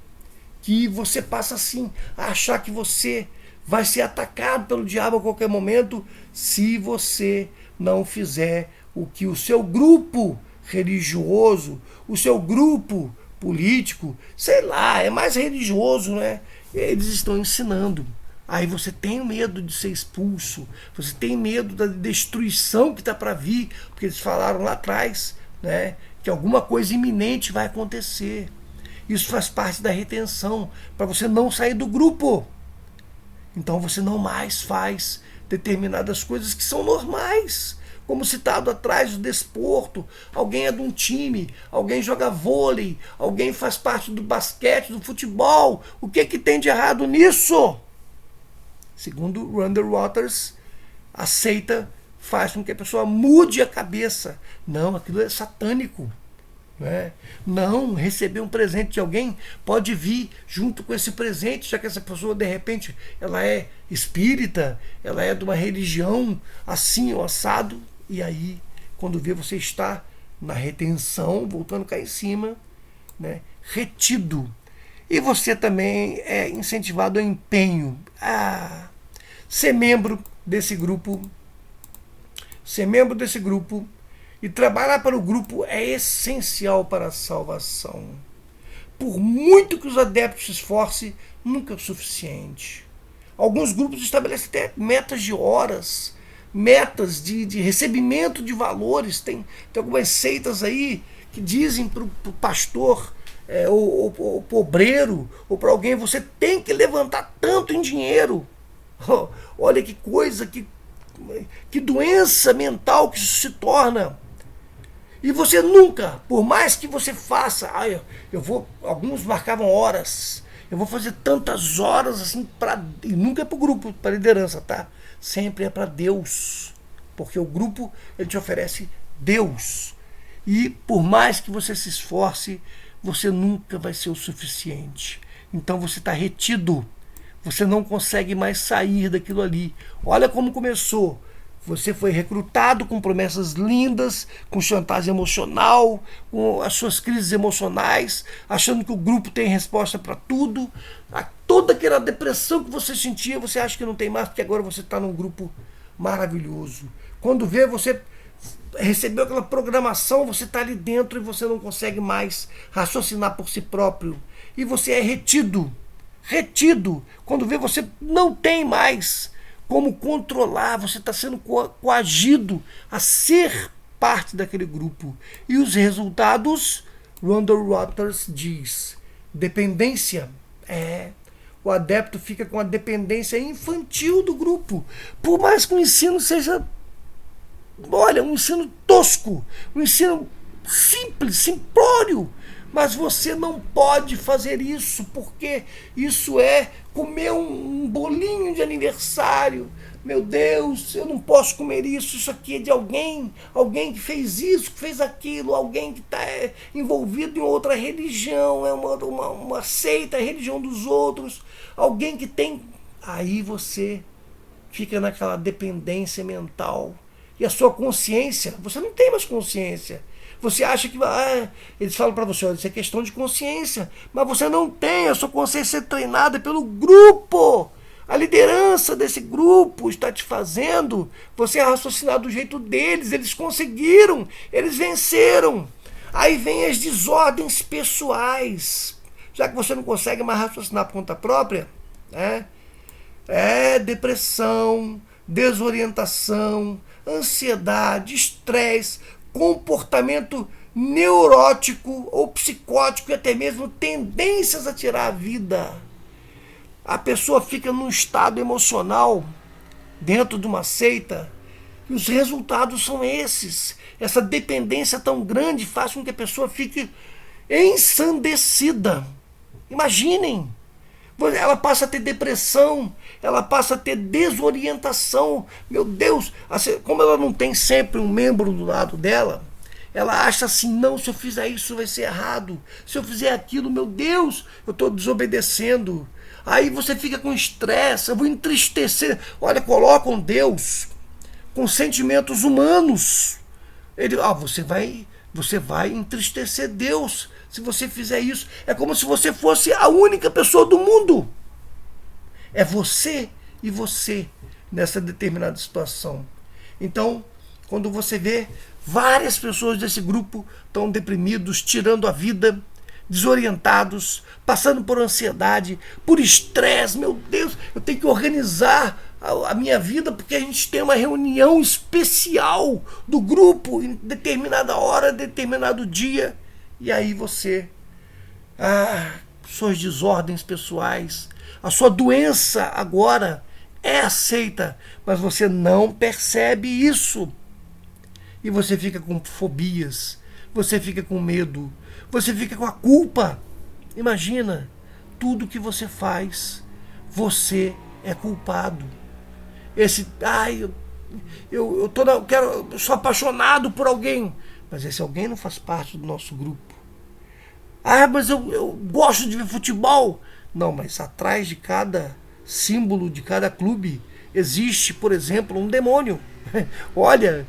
Speaker 1: que você passa assim a achar que você vai ser atacado pelo diabo a qualquer momento se você não fizer o que o seu grupo religioso, o seu grupo político, sei lá, é mais religioso, né? Eles estão ensinando. Aí você tem medo de ser expulso, você tem medo da destruição que está para vir, porque eles falaram lá atrás, né, que alguma coisa iminente vai acontecer. Isso faz parte da retenção, para você não sair do grupo. Então você não mais faz determinadas coisas que são normais, como citado atrás, o desporto. Alguém é de um time, alguém joga vôlei, alguém faz parte do basquete, do futebol. O que tem de errado nisso? Segundo Randall Waters, a seita faz com que a pessoa mude a cabeça. Não, aquilo é satânico. Né? Não, receber um presente de alguém pode vir junto com esse presente, já que essa pessoa de repente ela é espírita, ela é de uma religião assim ou assado, e aí quando vê você está na retenção, voltando cá em cima, né? Retido. E você também é incentivado ao empenho a ser membro desse grupo, e trabalhar para o grupo é essencial para a salvação. por muito que os adeptos se esforcem, nunca é o suficiente. Alguns grupos estabelecem até metas de horas, metas de recebimento de valores. Tem algumas seitas aí que dizem para o pastor, ou para o obreiro, ou para alguém, você tem que levantar tanto em dinheiro. Olha que coisa, que doença mental que isso se torna. E você nunca, por mais que você faça, alguns marcavam horas, eu vou fazer tantas horas assim, e nunca é para o grupo, para a liderança, tá? Sempre é para Deus, porque o grupo ele te oferece Deus. E por mais que você se esforce, você nunca vai ser o suficiente. Então você está retido, você não consegue mais sair daquilo ali. Olha como começou. Você foi recrutado com promessas lindas, com chantagem emocional, com as suas crises emocionais, achando que o grupo tem resposta para tudo. Toda aquela depressão que você sentia, você acha que não tem mais, porque agora você está num grupo maravilhoso. Quando vê, você recebeu aquela programação, você está ali dentro e você não consegue mais raciocinar por si próprio. E você é retido. Retido. Quando vê, você não tem mais como controlar, você está sendo coagido a ser parte daquele grupo. E os resultados, Randall Waters diz, dependência. O adepto fica com a dependência infantil do grupo. Por mais que o ensino seja, um ensino tosco, um ensino simples, simplório, mas você não pode fazer isso, porque isso é comer um bolinho de aniversário. Meu Deus, eu não posso comer isso aqui é de alguém que fez isso, que fez aquilo, alguém que está envolvido em outra religião, é uma seita, a religião dos outros, alguém que tem... Aí você fica naquela dependência mental. E a sua consciência, você não tem mais consciência. Você acha que eles falam para você, olha, isso é questão de consciência, mas você não tem, a sua consciência é treinada pelo grupo. A liderança desse grupo está te fazendo você raciocinar do jeito deles. Eles conseguiram, eles venceram. Aí vem as desordens pessoais. Já que você não consegue mais raciocinar por conta própria, depressão, desorientação, ansiedade, estresse, comportamento neurótico ou psicótico e até mesmo tendências a tirar a vida. A pessoa fica num estado emocional dentro de uma seita e os resultados são esses. Essa dependência tão grande faz com que a pessoa fique ensandecida. Imaginem, ela passa a ter depressão, ela passa a ter desorientação. Meu Deus, como ela não tem sempre um membro do lado dela, ela acha assim, não, se eu fizer isso vai ser errado, se eu fizer aquilo, meu Deus, eu estou desobedecendo. Aí você fica com estresse, eu vou entristecer. Olha, colocam Deus com sentimentos humanos. Você vai entristecer Deus se você fizer isso. É como se você fosse a única pessoa do mundo. É você e você nessa determinada situação. Então, quando você vê várias pessoas desse grupo estão deprimidos, tirando a vida, desorientados, passando por ansiedade, por estresse. Meu Deus, eu tenho que organizar a minha vida porque a gente tem uma reunião especial do grupo em determinada hora, determinado dia. E aí você, suas desordens pessoais, a sua doença agora é aceita, mas você não percebe isso. E você fica com fobias, você fica com medo, você fica com a culpa. Imagina, tudo que você faz, você é culpado. Eu sou apaixonado por alguém, mas esse alguém não faz parte do nosso grupo. Mas eu gosto de ver futebol. Não, mas atrás de cada símbolo, de cada clube, existe, por exemplo, um demônio. Olha,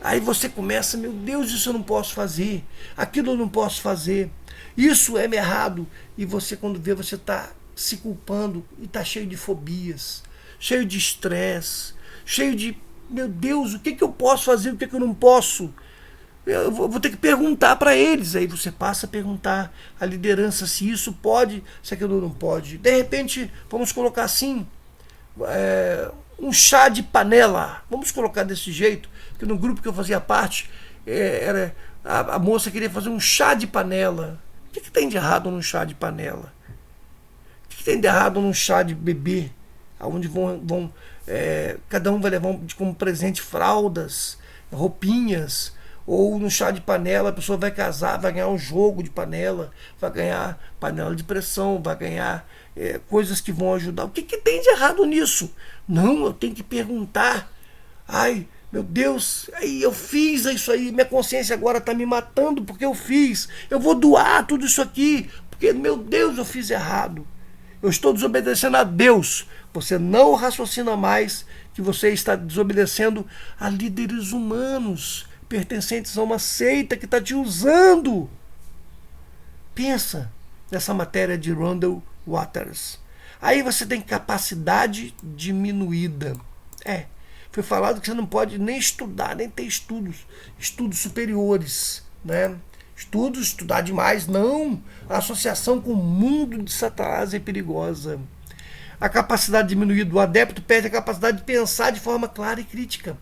Speaker 1: aí você começa, meu Deus, isso eu não posso fazer, aquilo eu não posso fazer, isso é errado. E você, quando vê, você está se culpando e está cheio de fobias, cheio de estresse, cheio de, meu Deus, o que eu posso fazer, o que eu não posso? Eu vou ter que perguntar para eles. Aí você passa a perguntar à liderança se isso pode, se aquilo não pode. De repente, vamos colocar assim, um chá de panela. Vamos colocar desse jeito, que no grupo que eu fazia parte, era a moça queria fazer um chá de panela. O que tem de errado num chá de panela? O que tem de errado num chá de bebê? Onde cada um vai levar como presente fraldas, roupinhas, ou no chá de panela a pessoa vai casar, vai ganhar um jogo de panela, vai ganhar panela de pressão, vai ganhar coisas que vão ajudar. O que tem de errado nisso? Não, eu tenho que perguntar. Ai, meu Deus, aí eu fiz isso aí, minha consciência agora está me matando porque eu fiz. Eu vou doar tudo isso aqui, porque, meu Deus, eu fiz errado. Eu estou desobedecendo a Deus. Você não raciocina mais que você está desobedecendo a líderes humanos, pertencentes a uma seita que está te usando. Pensa nessa matéria de Randall Waters. Aí você tem capacidade diminuída. Foi falado que você não pode nem estudar, nem ter estudos superiores, né? Estudar demais, não. A associação com o mundo de Satanás é perigosa. A capacidade diminuída do adepto perde a capacidade de pensar de forma clara e crítica.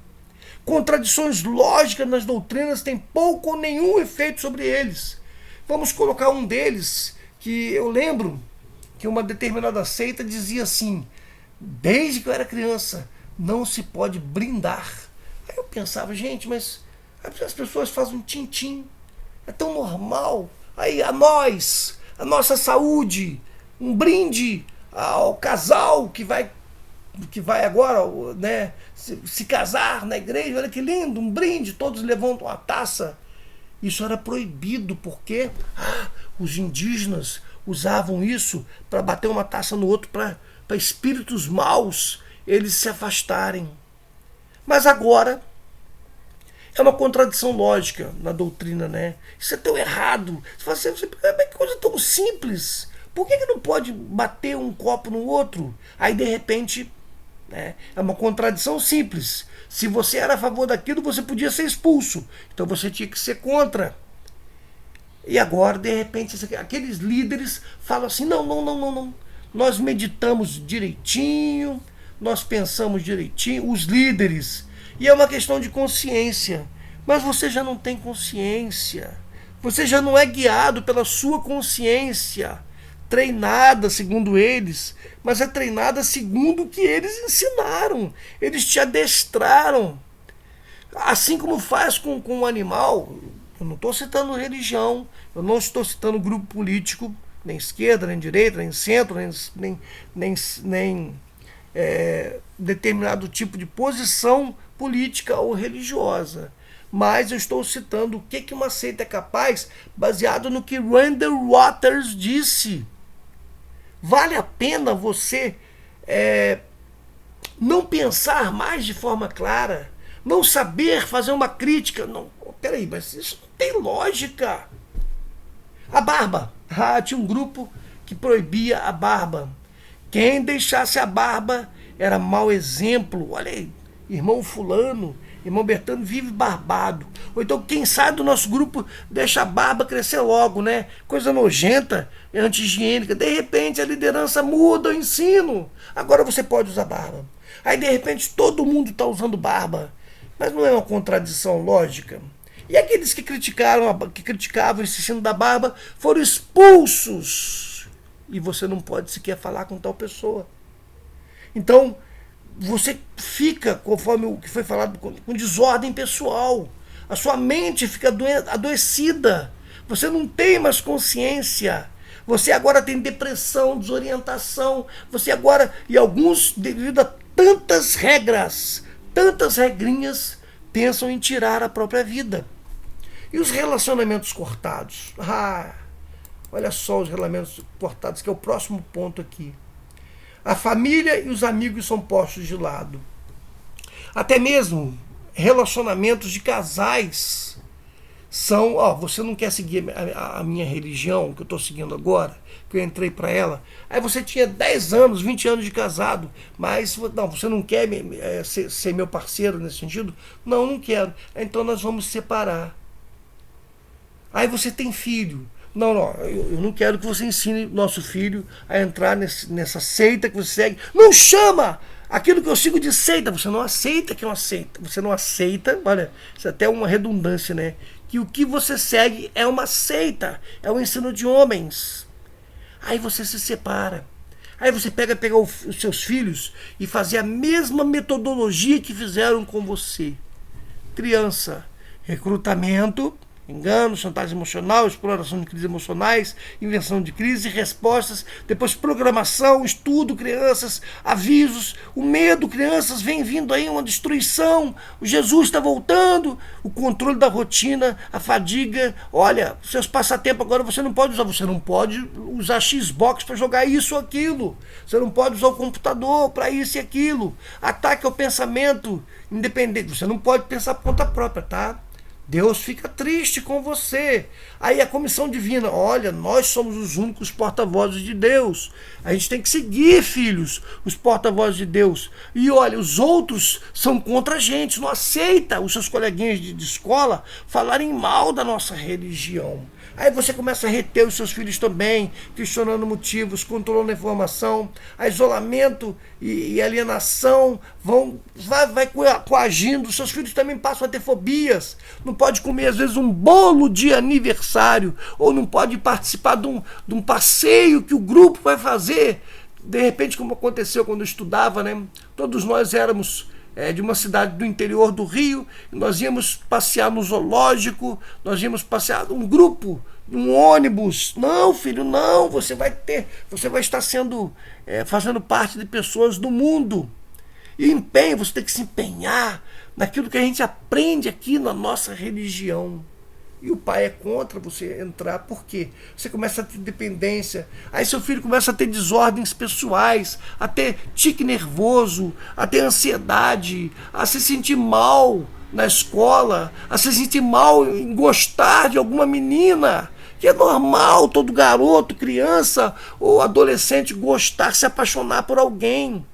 Speaker 1: Contradições lógicas nas doutrinas têm pouco ou nenhum efeito sobre eles. Vamos colocar um deles, que eu lembro que uma determinada seita dizia assim: desde que eu era criança, não se pode brindar. Aí eu pensava, gente, mas as pessoas fazem um tim-tim. É tão normal. Aí a nossa saúde, um brinde ao casal que vai agora, né, se casar na igreja. Olha que lindo, um brinde, todos levantam a taça. Isso era proibido porque os indígenas usavam isso para bater uma taça no outro, para espíritos maus eles se afastarem. Mas agora é uma contradição lógica na doutrina, né? Isso é tão errado. Você fala assim, que coisa tão simples. Por que não pode bater um copo no outro? Aí, de repente, né, é uma contradição simples. Se você era a favor daquilo, você podia ser expulso. Então você tinha que ser contra. E agora, de repente, aqueles líderes falam assim, não. Nós meditamos direitinho, nós pensamos direitinho, os líderes. E é uma questão de consciência. Mas você já não tem consciência. Você já não é guiado pela sua consciência, treinada segundo eles, mas é treinada segundo o que eles ensinaram. Eles te adestraram. Assim como faz com um animal. Eu não estou citando religião, eu não estou citando grupo político, nem esquerda, nem direita, nem centro, nem determinado tipo de posição política ou religiosa. Mas eu estou citando o que uma seita é capaz, baseado no que Randall Waters disse. Vale a pena você não pensar mais de forma clara, não saber fazer uma crítica. Não, peraí, mas isso não tem lógica. A barba. Tinha um grupo que proibia a barba. Quem deixasse a barba era mau exemplo. Olha aí, irmão fulano, irmão Bertano vive barbado. Ou então quem sai do nosso grupo deixa a barba crescer logo, né? Coisa nojenta, anti-higiênica. De repente a liderança muda o ensino. Agora você pode usar barba. Aí de repente todo mundo está usando barba. Mas não é uma contradição lógica? E aqueles que criticavam esse ensino da barba foram expulsos. E você não pode sequer falar com tal pessoa. Então, você fica, conforme o que foi falado, com desordem pessoal. A sua mente fica adoecida. Você não tem mais consciência. Você agora tem depressão, desorientação. Você agora, e alguns, devido a tantas regras, tantas regrinhas, pensam em tirar a própria vida. E os relacionamentos cortados? Olha só os relacionamentos cortados, que é o próximo ponto aqui. A família e os amigos são postos de lado. Até mesmo relacionamentos de casais são... você não quer seguir a minha religião, que eu estou seguindo agora, que eu entrei para ela. Aí você tinha 10 anos, 20 anos de casado, mas não, você não quer ser meu parceiro nesse sentido? Não quero. Então nós vamos separar. Aí você tem filho. Não, não, eu não quero que você ensine nosso filho a entrar nessa seita que você segue. Não chama aquilo que eu sigo de seita. Você não aceita que é uma seita. Você não aceita, olha, isso é até uma redundância, né? Que o que você segue é uma seita, é um ensino de homens. Aí você se separa. Aí você pega os seus filhos e fazer a mesma metodologia que fizeram com você. Criança, recrutamento, engano, chantagem emocional, exploração de crises emocionais, invenção de crise, respostas, depois programação, estudo, crianças, avisos, o medo, crianças, vem vindo aí uma destruição, o Jesus está voltando, o controle da rotina, a fadiga, olha, seus passatempos agora você não pode usar Xbox para jogar isso ou aquilo, você não pode usar o computador para isso e aquilo, ataque ao pensamento independente, você não pode pensar por conta própria, tá? Deus fica triste com você. Aí a comissão divina, olha, nós somos os únicos porta-vozes de Deus. A gente tem que seguir, filhos, os porta-vozes de Deus. E olha, os outros são contra a gente, não aceita os seus coleguinhas de escola falarem mal da nossa religião. Aí você começa a reter os seus filhos também, questionando motivos, controlando a informação, a isolamento e alienação vai coagindo. Os seus filhos também passam a ter fobias. Não pode comer, às vezes, um bolo de aniversário, ou não pode participar de um passeio que o grupo vai fazer. De repente, como aconteceu quando eu estudava, né? Todos nós éramos de uma cidade do interior do Rio, nós íamos passear no zoológico, nós íamos passear um grupo, um ônibus. Não, filho, não, você vai estar fazendo parte de pessoas do mundo. E empenho, você tem que se empenhar naquilo que a gente aprende aqui na nossa religião. E o pai é contra você entrar, por quê? Você começa a ter dependência, aí seu filho começa a ter desordens pessoais, a ter tique nervoso, a ter ansiedade, a se sentir mal na escola, a se sentir mal em gostar de alguma menina, que é normal todo garoto, criança ou adolescente gostar, se apaixonar por alguém.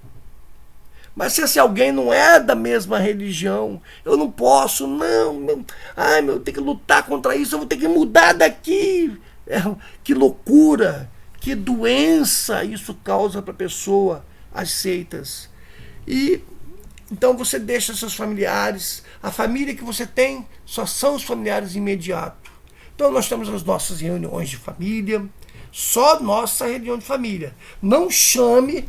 Speaker 1: Mas se esse alguém não é da mesma religião, eu não posso, não. Eu tenho que lutar contra isso, eu vou ter que mudar daqui. Que loucura, que doença isso causa para a pessoa, as seitas. E então você deixa seus familiares, a família que você tem só são os familiares imediatos. Então nós temos as nossas reuniões de família, só nossa reunião de família. Não chame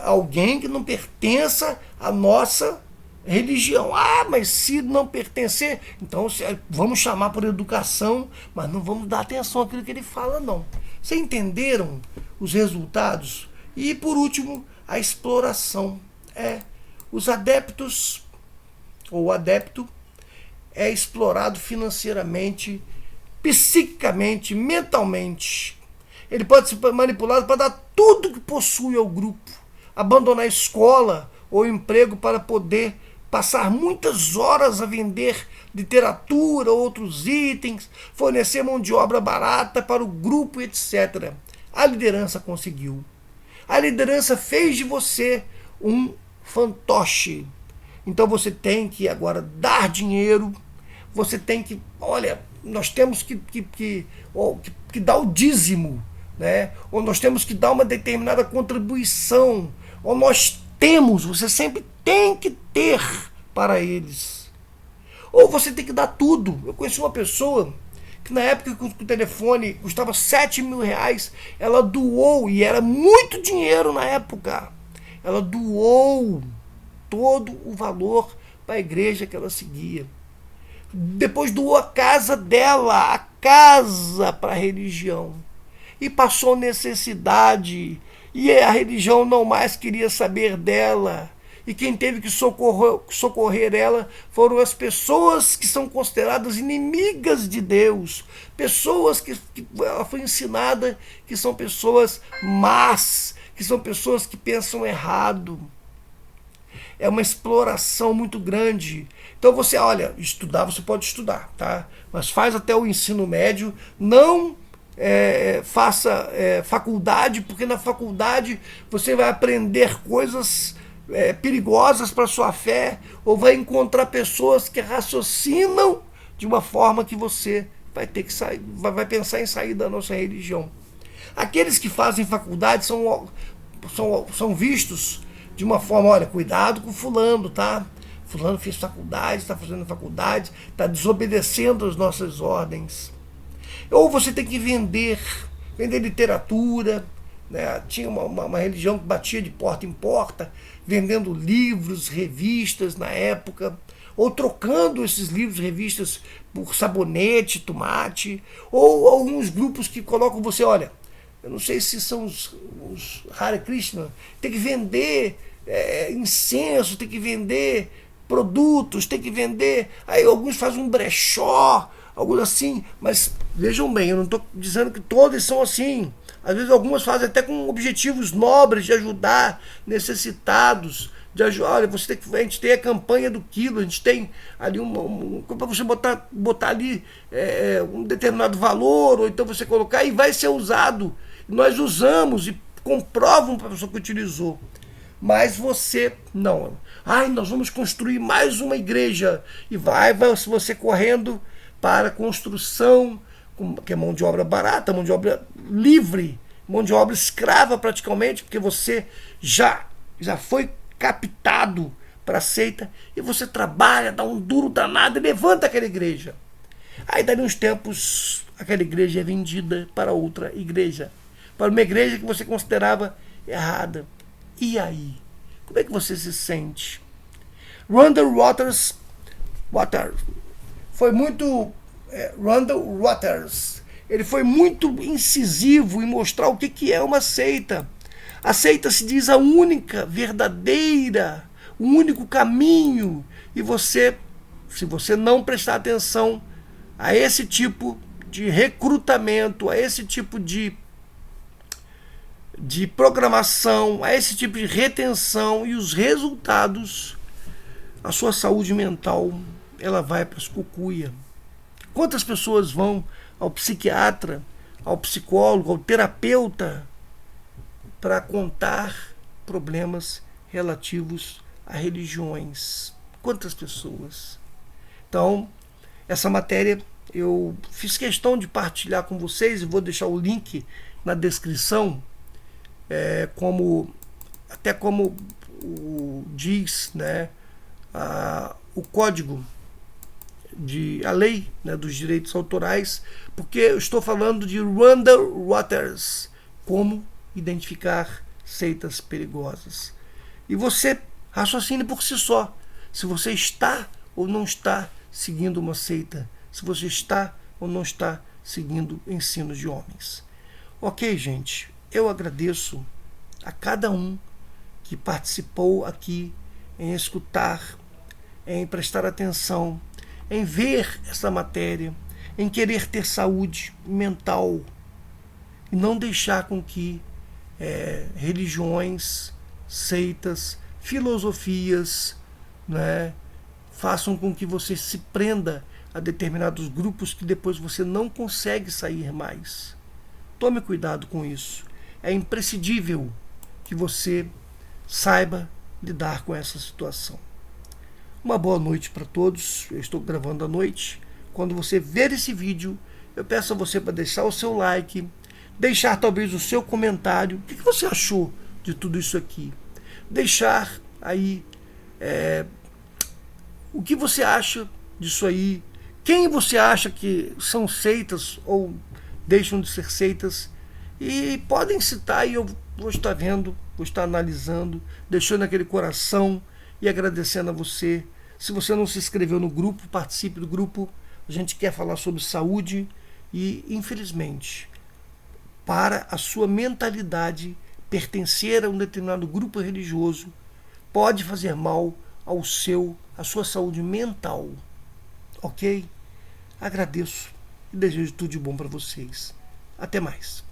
Speaker 1: alguém que não pertença à nossa religião. Mas se não pertencer, então vamos chamar por educação, mas não vamos dar atenção àquilo que ele fala, não. Vocês entenderam os resultados? E por último, a exploração. Os adeptos, ou o adepto, é explorado financeiramente, psiquicamente, mentalmente. Ele pode ser manipulado para dar tudo que possui ao grupo, abandonar a escola ou emprego para poder passar muitas horas a vender literatura, outros itens, fornecer mão de obra barata para o grupo, etc. A liderança conseguiu. A liderança fez de você um fantoche. Então você tem que agora dar dinheiro, você tem que, olha, nós temos que dar o dízimo, né? Ou nós temos que dar uma determinada contribuição, ou você sempre tem que ter para eles. Ou você tem que dar tudo. Eu conheci uma pessoa que na época que o telefone custava 7 mil reais, ela doou, e era muito dinheiro na época, ela doou todo o valor para a igreja que ela seguia. Depois doou a casa dela, a casa para a religião. E passou necessidade. E a religião não mais queria saber dela. E quem teve que socorrer ela foram as pessoas que são consideradas inimigas de Deus. Pessoas que ela foi ensinada que são pessoas más, que são pessoas que pensam errado. É uma exploração muito grande. Então você, olha, estudar, você pode estudar, tá? Mas faz até o ensino médio, não faça faculdade, porque na faculdade você vai aprender coisas perigosas para a sua fé, ou vai encontrar pessoas que raciocinam de uma forma que você vai ter que sair, vai pensar em sair da nossa religião. Aqueles que fazem faculdade são vistos de uma forma, olha, cuidado com fulano, tá? Fulano fez faculdade, está fazendo faculdade, está desobedecendo as nossas ordens. Ou você tem que vender literatura, né? Tinha uma religião que batia de porta em porta, vendendo livros, revistas na época, ou trocando esses livros, revistas por sabonete, tomate, ou alguns grupos que colocam você, olha, eu não sei se são os Hare Krishna, tem que vender incenso, tem que vender produtos, tem que vender, aí alguns fazem um brechó, alguns assim, mas vejam bem, eu não estou dizendo que todos são assim. Às vezes algumas fazem até com objetivos nobres de ajudar necessitados, de ajudar. Olha, a gente tem a campanha do quilo, a gente tem ali para você botar ali um determinado valor, ou então você colocar e vai ser usado. Nós usamos e comprovam para a pessoa que utilizou. Mas você não. Ai, nós vamos construir mais uma igreja. E vai você correndo para a construção, que é mão de obra barata, mão de obra livre, mão de obra escrava praticamente, porque você já foi captado para a seita, e você trabalha, dá um duro danado e levanta aquela igreja. Aí, dali uns tempos, aquela igreja é vendida para outra igreja, para uma igreja que você considerava errada. E aí? Como é que você se sente? Randall Waters foi muito... Randall Waters, ele foi muito incisivo em mostrar o que é uma seita. A seita se diz a única, verdadeira, o único caminho. E se você não prestar atenção a esse tipo de recrutamento, a esse tipo de programação, a esse tipo de retenção e os resultados, a sua saúde mental, ela vai para as cucuia. Quantas pessoas vão ao psiquiatra, ao psicólogo, ao terapeuta para contar problemas relativos a religiões? Quantas pessoas? Então, essa matéria eu fiz questão de partilhar com vocês, e vou deixar o link na descrição, até como diz, né, o código, a lei, né, dos direitos autorais, porque eu estou falando de Randall Waters, como identificar seitas perigosas. E você raciocine por si só, se você está ou não está seguindo uma seita, se você está ou não está seguindo ensinos de homens. Ok, gente, eu agradeço a cada um que participou aqui em escutar, em prestar atenção, em ver essa matéria, em querer ter saúde mental e não deixar com que religiões, seitas, filosofias, né, façam com que você se prenda a determinados grupos que depois você não consegue sair mais. Tome cuidado com isso. É imprescindível que você saiba lidar com essa situação. Uma boa noite para todos. Eu estou gravando à noite. Quando você ver esse vídeo, eu peço a você para deixar o seu like, deixar talvez o seu comentário. O que você achou de tudo isso aqui? Deixar aí o que você acha disso aí. Quem você acha que são seitas ou deixam de ser seitas? E podem citar, e eu vou estar vendo, vou estar analisando, deixando aquele coração e agradecendo a você. Se você não se inscreveu no grupo, participe do grupo. A gente quer falar sobre saúde e, infelizmente, para a sua mentalidade, pertencer a um determinado grupo religioso pode fazer mal à sua saúde mental. Ok? Agradeço e desejo tudo de bom para vocês. Até mais.